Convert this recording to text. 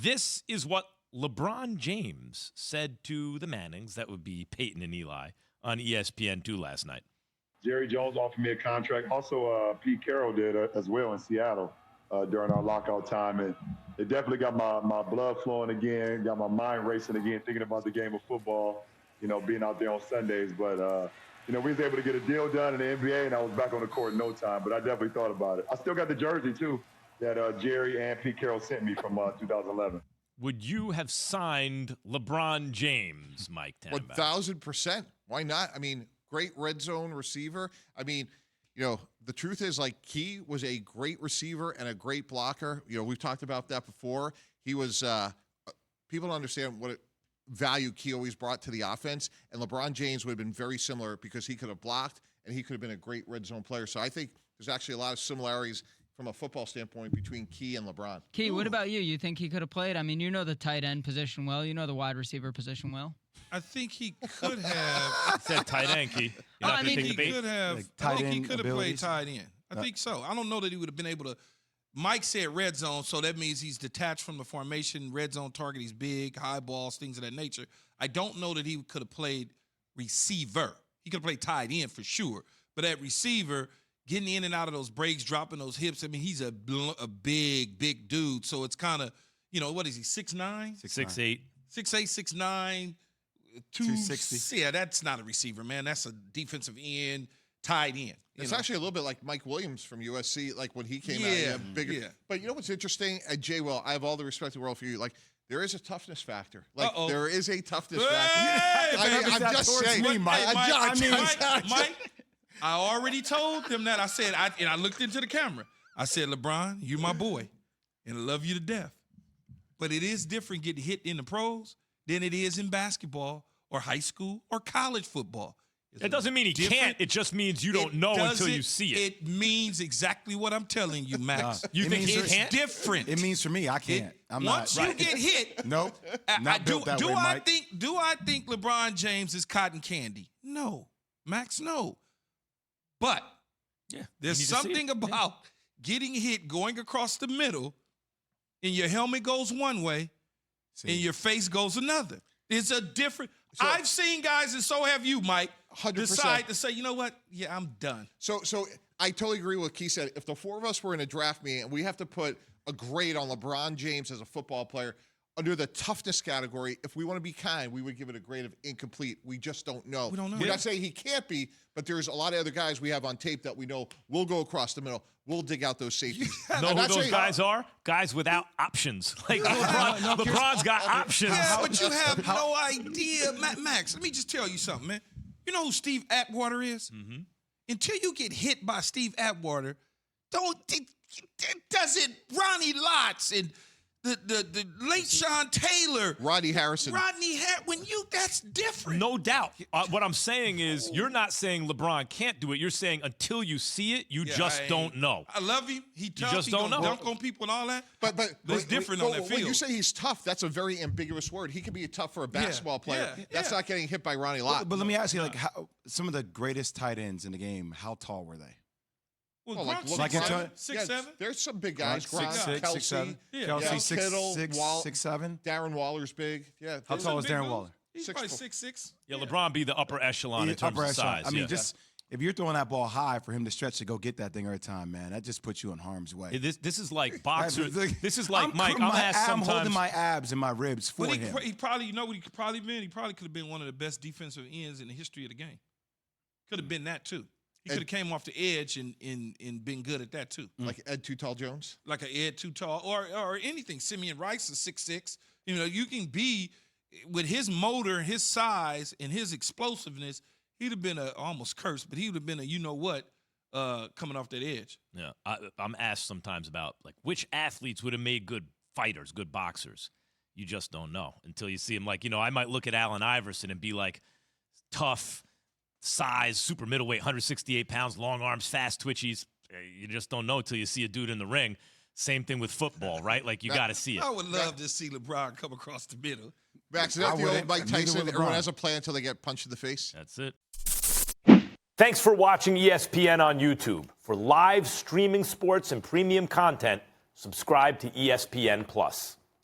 This is what LeBron James said to the Mannings, that would be Peyton and Eli, on ESPN2 last night. Jerry Jones offered me a contract. Also, Pete Carroll did as well in Seattle during our lockout time. And it definitely got my blood flowing again, got my mind racing again, thinking about the game of football, being out there on Sundays. But, we was able to get a deal done in the NBA, and I was back on the court in no time. But I definitely thought about it. I still got the jersey, too, that Jerry and Pete Carroll sent me from 2011. Would you have signed LeBron James, Mike Tannenbaum? 1,000%. Why not? I mean, great red zone receiver. I mean, the truth is, Key was a great receiver and a great blocker. We've talked about that before. He was people don't understand what value Key always brought to the offense, and LeBron James would have been very similar because he could have blocked and he could have been a great red zone player. So I think there's actually a lot of similarities from a football standpoint between Key and LeBron. Key, what about you? You think he could have played? I mean, you know the tight end position well. You know the wide receiver position well. I think he could have. Said tight end, Key. I think he could have. I think he could have played abilities? tight end. I think so. I don't know that he would have been able to. Mike said red zone, so that means he's detached from the formation. Red zone target, he's big, high balls, things of that nature. I don't know that he could have played receiver. He could have played tight end for sure. But at receiver, getting in and out of those breaks, dropping those hips, I mean, he's a big dude. So it's kind of, what is he, 6'9"? 6'8". 6'8", 6'9", 260. Yeah, that's not a receiver, man. That's a defensive end, tight end. It's actually a little bit like Mike Williams from USC, like when he came out, he had bigger. Yeah. But you know what's interesting? Jay Will, I have all the respect in the world for you. There is a toughness factor. There is a toughness factor. I'm just saying. Mike, I already told them that. I said, and I looked into the camera. I said, LeBron, you're my boy, and I love you to death. But it is different getting hit in the pros than it is in basketball or high school or college football. It doesn't mean he can't. It just means you don't know until you see it. It means exactly what I'm telling you, Max. You think he it's can't? different. It means for me, I can't. Once you get hit, nope. Not built that way, Mike. Do I think LeBron James is cotton candy? No, Max, no. But there's something about getting hit, going across the middle, and your helmet goes one way, and your face goes another. It's a different. I've seen guys, and so have you, Mike, 100%. decide to say, you know what? Yeah, I'm done. So I totally agree with what Keith said. If the four of us were in a draft meeting and we have to put a grade on LeBron James as a football player under the toughness category, if we want to be kind, we would give it a grade of incomplete. We just don't know. We don't know. We're not saying he can't be, but there's a lot of other guys we have on tape that we know will go across the middle. We'll dig out those safeties. Know who those guys are? Guys without options. LeBron's got options. Yeah, but you have no idea. Max, let me just tell you something, man. You know who Steve Atwater is? Mm-hmm. Until you get hit by Steve Atwater, it doesn't. Ronnie Lotz and the late Sean Taylor. Rodney Harrison. That's different. No doubt. What I'm saying is you're not saying LeBron can't do it. You're saying until you see it, you just don't know. I love him. He tough. You just don't know. Dunk on people and all that. But it's different on that field. When you say he's tough, that's a very ambiguous word. He can be tough for a basketball player. That's not getting hit by Ronnie Lott. But let me ask you, how, some of the greatest tight ends in the game, how tall were they? Well, like 6'7". There's some big guys. Gronk, Gronk, 6'7". Kelsey, Kelsey, Kittle, 6'7". Darren Waller's big. Yeah. How tall is Darren Waller? He's probably 6'6". Yeah, LeBron be the upper echelon in terms of size. I mean, just if you're throwing that ball high for him to stretch to go get that thing every time, man, that just puts you in harm's way. This is like boxers. This is like Mike. I'm holding my abs and my ribs for him. He probably, you know what he could probably been? He probably could have been one of the best defensive ends in the history of the game. Could have been that too. He could have came off the edge and been good at that too. Like Ed Too Tall Jones? Like an Ed Too Tall or anything. Simeon Rice is 6'6". You can be with his motor, his size, and his explosiveness, he'd have been almost cursed, but he would have been coming off that edge. Yeah, I'm asked sometimes about which athletes would have made good fighters, good boxers. You just don't know until you see him. I might look at Allen Iverson and be like, tough, size, super middleweight, 168 pounds, long arms, fast twitchies. You just don't know until you see a dude in the ring. Same thing with football, right? You got to see it. I would love to see LeBron come across the middle. Max, is that the old Mike Tyson? Everyone has a plan until they get punched in the face? That's it. Thanks for watching ESPN on YouTube. For live streaming sports and premium content, subscribe to ESPN+.